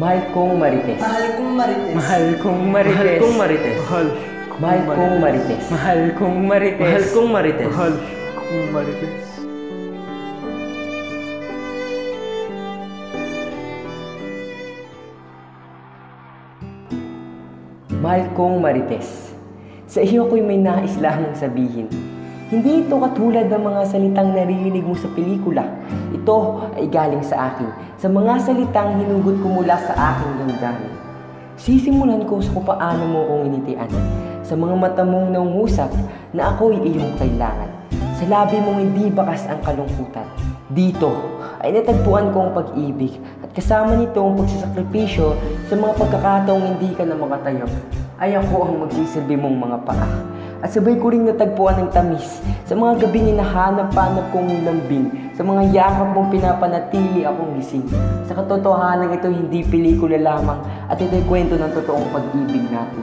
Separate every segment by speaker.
Speaker 1: Mahal kong Marites.
Speaker 2: Mahal kong Marites.
Speaker 3: Mahal kong Marites.
Speaker 4: Mahal kong Marites.
Speaker 1: Mahal kong Marites.
Speaker 3: Mahal kong Marites.
Speaker 4: Mahal kong Marites.
Speaker 3: Mahal kong Marites.
Speaker 1: Mahal kong Marites. Sa iyo ko'y may nais lamang sabihin. Hindi ito katulad ng mga salitang naririnig mo sa pelikula. Ito ay galing sa akin, sa mga salitang hinugot ko mula sa aking damdamin. Sisimulan ko sa kung paano mo kong initian, sa mga mata mong nangungusap na ako'y iyong kailangan. Sa labi mong hindi bakas ang kalungkutan. Dito ay natagpuan ko ang pag-ibig at kasama nito ang pagsasakripisyo sa mga pagkakataong hindi ka na makatayo. Ay ako ang magsisilbi mong mga paa. At sabay ko ring natagpuan ng tamis sa mga gabing hinahanap-hanap kong lambing, sa mga yakap mong pinapanatili akong gising. Sa katotohanan ito hindi pelikula lamang at ito'y kwento ng totoong pag-ibig natin.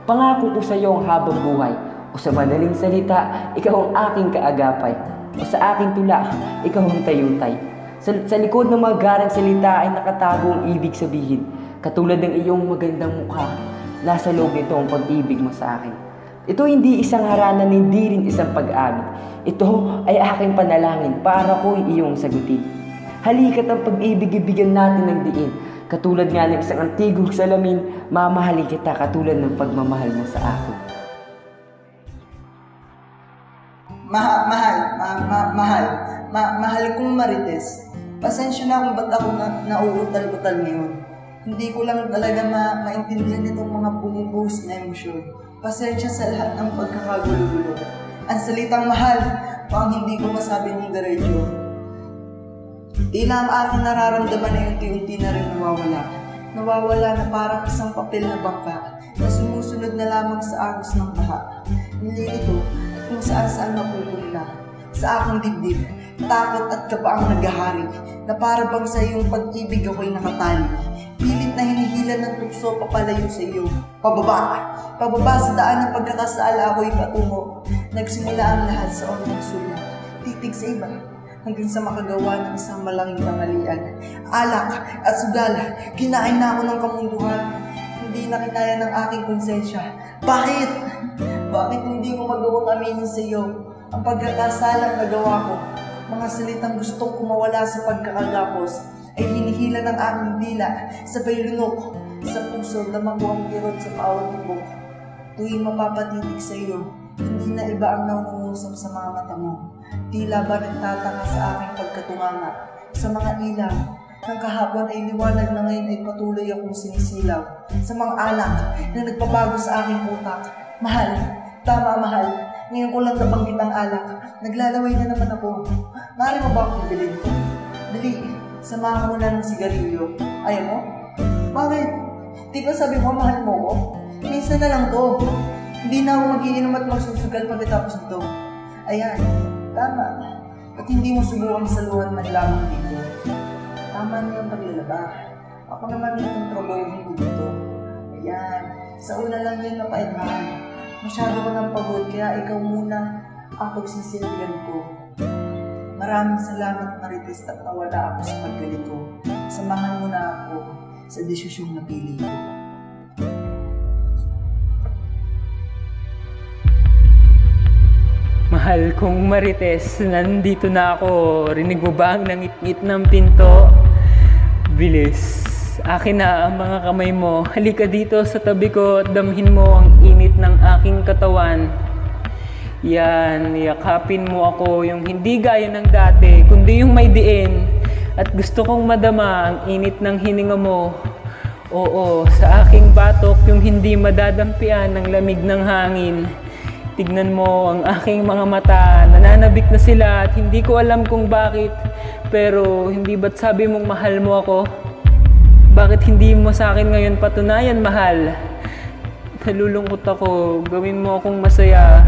Speaker 1: Pangako ko sa iyo ang habang buhay, o sa madaling salita, ikaw ang aking kaagapay, o sa aking tula, ikaw ang tayutay. Sa likod ng mga garang salita ay nakatago ang ibig sabihin, katulad ng iyong magandang mukha. Nasa loob nito ang pag-ibig mo sa akin. Ito hindi isang haranan, hindi rin isang pag-amit. Ito ay aking panalangin para ko'y iyong sagutin. Halika't ang pag-ibig-ibigan natin ng diin. Katulad nga ng isang antigong salamin, mamahalin kita katulad ng pagmamahal mo sa akin.
Speaker 2: Mahal kong Marites. Pasensya na kung ba't ako nauutal-utal ngayon. Hindi ko lang talaga maintindihan itong mga bumubuhos na emosyon. Pasensya sa lahat ng pagkakagulo-gulo. Ang salitang mahal, pang hindi ko masabi ng diretso. Tila ang aking nararamdaman ay unti-unti na rin nawawala. Nawawala na parang isang papel na bangka na sumusunod na lamang sa agos ng baha. Nililito at kung saan-saan mapupunta. Sa aking dibdib, takot at kabaang naghahari na para bang sa iyong pag-ibig ako'y nakatali. Pilit na hinihila ng tukso papalayo sa iyo. Pababa sa daan ng pagkakasala ako'y patungo. Nagsimula ang lahat sa unang sulat. Titig sa iba hanggang sa makagawa ng isang malaking tanghalian. Alak at sugal, kinain na ako ng kamunduhan. Hindi na kinaya ng aking konsensya. Bakit? Bakit hindi ko magawang aminin sa iyo ang pagkakasalang nagawa ko? Mga salitang gustong kumawala sa pagkakagapos ay hinihila ng aking dila, sabay lunok sa puso na makuha ang kirot sa bawat bubok. Tuwing mapapatitig sa iyo, hindi na iba ang nangungusap sa mga mata mo. Tila ba nagtataka sa aking pagkatunganga sa mga ilaw ng kahapon ay liwanag na ngayon ay patuloy akong sinisilaw sa mga alak na nagpabago sa aking utak. Mahal, tama mahal, ngayon ko lang nabanggit ang alak. Naglalaway na naman ako. Maaari mo ba akong bilhin ko? Dali, samahan mo na ng sigarilyo. Ayaw mo? Bakit? Di ba sabi mo mahal mo ko? Minsan na lang to. Hindi na ako mag-iinom at magsusugal pagkatapos nito. Ayan, tama. At hindi mo subukang saluhan man lamang dito. Tama na yung paglalaba. Ako naman yung kontrobohin ko dito. Ayan, sa una lang yun napainhan. Masyado ko ng pagod kaya ikaw muna ang pagsisilbihan ko. Maraming salamat Marites at nawala ako sa pagkalito. Samahan mo na ako sa desisyong napili ko.
Speaker 3: Mahal kong Marites, nandito na ako. Rinig mo ba ang nangit-ngit ng pinto? Bilis. Akin na ang mga kamay mo. Halika dito sa tabi ko at damhin mo ang init ng aking katawan. Yan, yakapin mo ako yung hindi gaya ng dati, kundi yung may diin. At gusto kong madama ang init ng hininga mo. Oo, sa aking batok yung hindi madadampian ng lamig ng hangin. Tignan mo ang aking mga mata, nananabik na sila at hindi ko alam kung bakit. Pero hindi ba't sabi mong mahal mo ako? Bakit hindi mo sa akin ngayon patunayan mahal? Nalulungkot ako, gawin mo akong masaya.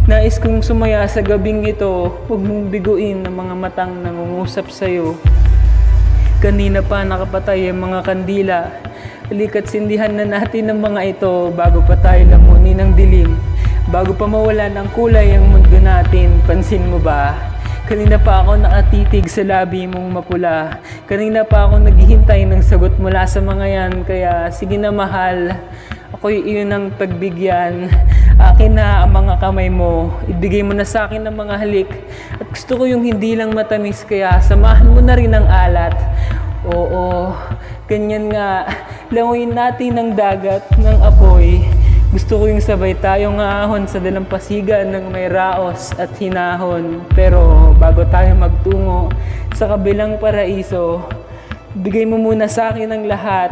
Speaker 3: Nais kong sumaya sa gabing ito, huwag mong biguin ang mga matang nangungusap sa'yo. Kanina pa nakapatay ang mga kandila. Halika't sindihan na natin ang mga ito bago pa tayo lamunin ng dilim. Bago pa mawalan ang kulay ang mundo natin, pansin mo ba? Kanina pa ako nakatitig sa labi mong mapula. Kanina pa ako naghihintay ng sagot mula sa mga yan. Kaya sige na mahal, ako'y iyon ang pagbigyan. Akin na ang mga kamay mo, ibigay mo na sa akin ang mga halik. At gusto ko yung hindi lang matamis, kaya samahan mo na rin ang alat. Oo, ganyan nga, langoyin natin ng dagat ng apoy. Gusto ko yung sabay tayong ahon sa dalampasigan ng may raos at hinahon. Pero bago tayo magtungo sa kabilang paraiso, bigay mo muna sa akin ang lahat.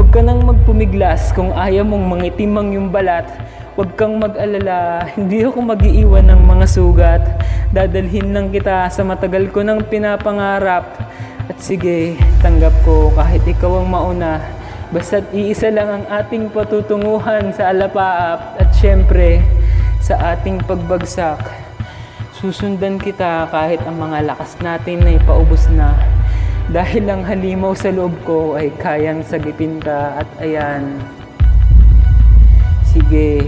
Speaker 3: Huwag ka nang magpumiglas kung ayaw mong mangitimang yung balat. Huwag kang mag-alala, hindi ako mag-iiwan ng mga sugat. Dadalhin lang kita sa matagal ko nang pinapangarap. At sige, tanggap ko kahit ikaw ang mauna. Basta't iisa lang ang ating patutunguhan sa alapaap. At syempre, sa ating pagbagsak, susundan kita kahit ang mga lakas natin ay paubos na. Dahil ang halimaw sa loob ko ay kayang sagipin ka. At ayan, sige,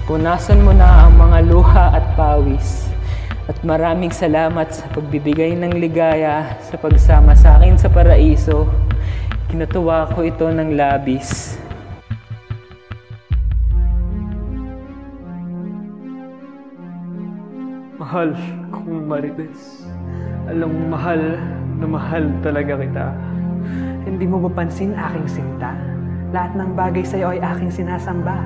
Speaker 3: punasan mo na ang mga luha at pawis. At maraming salamat sa pagbibigay ng ligaya sa pagsama sa akin sa paraiso. Kinatuwa ko ito ng labis.
Speaker 4: Mahal kong Marites, alam mo mahal na mahal talaga kita. Hindi mo ba pansin aking sinta? Lahat ng bagay sa'yo ay aking sinasamba.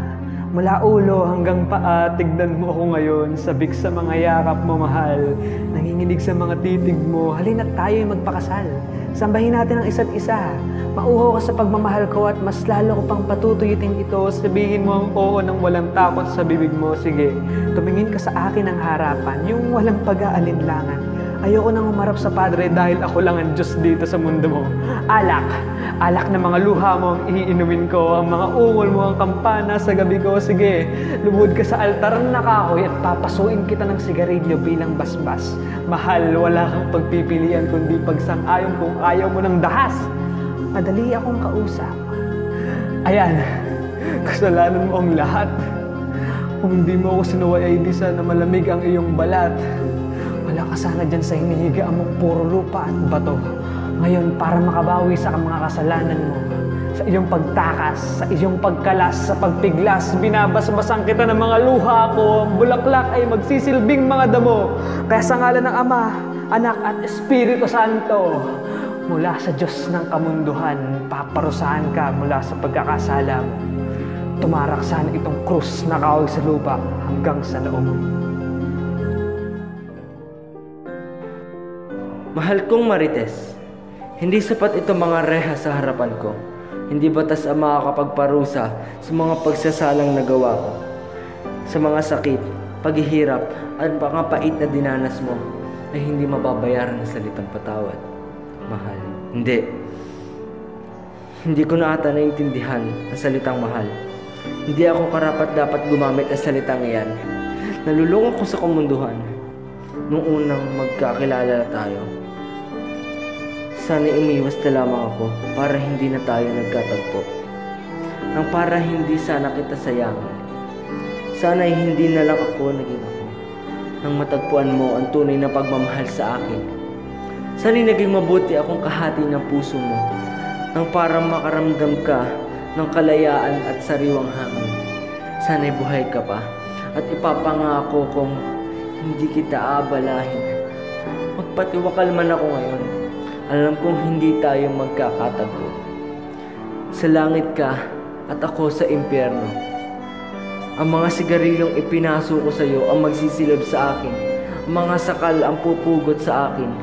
Speaker 4: Mula ulo hanggang paa, tignan mo ako ngayon. Sabik sa mga yakap mo, mahal. Nanginginig sa mga titig mo. Halina't tayo'y magpakasal. Sambahin natin ang isa't isa. Mauho ka sa pagmamahal ko at mas lalo ko pang patutuyutin ito. Sabihin mo ang oo nang walang takot sa bibig mo. Sige, tumingin ka sa akin ng harapan, yung walang pag-aalinlangan. Ayoko nang umarap sa Padre dahil ako lang ang Diyos dito sa mundo mo. Alak! Alak na mga luha mo ang iinumin ko, ang mga ungol mo ang kampana sa gabi ko. Sige, lubod ka sa altar ng nakahoy at papasuin kita ng sigarilyo bilang basbas. Mahal, wala kang pagpipilian kundi pagsang-ayon kung ayaw mo ng dahas. Madali akong kausap. Ayan, kasalanan mo ang lahat. Kung hindi mo ako sinuway ay di sana malamig ang iyong balat. Wala ka sana dyan sa hinihigaan mong puro lupa at bato. Ngayon, para makabawi sa mga kasalanan mo, sa iyong pagtakas, sa iyong pagkalas, sa pagpiglas, binabasbasan kita ng mga luha ko. Ang bulaklak ay magsisilbing mga damo. Kaya sa ngalan ng Ama, Anak at Espiritu Santo, mula sa Diyos ng kamunduhan, paparusahan ka mula sa pagkakasala mo. Tumaraksan itong krus na kahoy sa lupa hanggang sa loob.
Speaker 1: Mahal kong Marites, hindi sapat ito mga reha sa harapan ko. Hindi batas ang makakapagparusa sa mga pagsasalang nagawa ko. Sa mga sakit, paghihirap, at mga pait na dinanas mo ay hindi mababayaran ng salitang patawad. Mahal, hindi. Hindi ko na ata naintindihan ang salitang mahal. Hindi ako karapat dapat gumamit ang salitang iyan. Nalulungkot ko sa kamunduhan nung unang magkakilala na tayo. Sana umiwas na lamang ako para hindi na tayo nagkatagpo. Nang para hindi sana kita sayangin. Sana ay hindi na lang ako naging ako. Nang matagpuan mo ang tunay na pagmamahal sa akin. Sana'y naging mabuti akong kahati ng puso mo. Nang para makaramdam ka ng kalayaan at sariwang hangin. Sana'y buhay ka pa at ipapangako kong hindi kita aabalahin. Magpatiwakal man ako ngayon. Alam kong hindi tayo magkakatagpo. Sa langit ka at ako sa impyerno. Ang mga sigarilyong ipinaso ko sa iyo ang magsisilab sa akin. Ang mga sakal ang pupugot sa akin.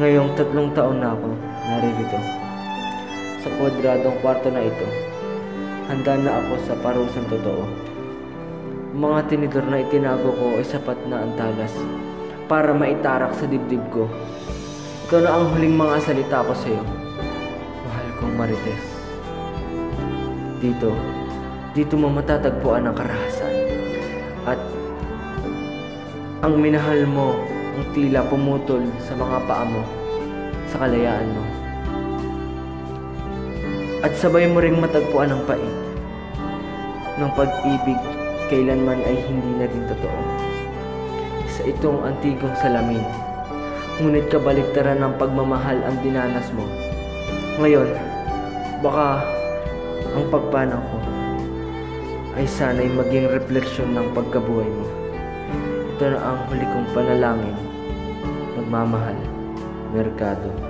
Speaker 1: Ngayong 3 taon na ako naririto. Sa kwadradong kwarto na ito, handa na ako sa parusang totoo. Ang mga tinidor na itinago ko ay sapat na antalas para maitarak sa dibdib ko. Ito na ang huling mga salita ko sa iyo, mahal kong Marites. Dito mo matatagpuan ang karahasan. At ang minahal mo ang tila pumutol sa mga paa mo, sa kalayaan mo. At sabay mo ring matagpuan ang pait ng pag-ibig kailanman ay hindi naging totoo. sa itong antigong salamin. Ngunit kabaligtaran ng pagmamahal ang dinanas mo. Ngayon, baka ang pagpanaw ko ay sana'y maging refleksyon ng pagkabuhay mo. Ito na ang huli kong panalangin. Nagmamahal, Mercado.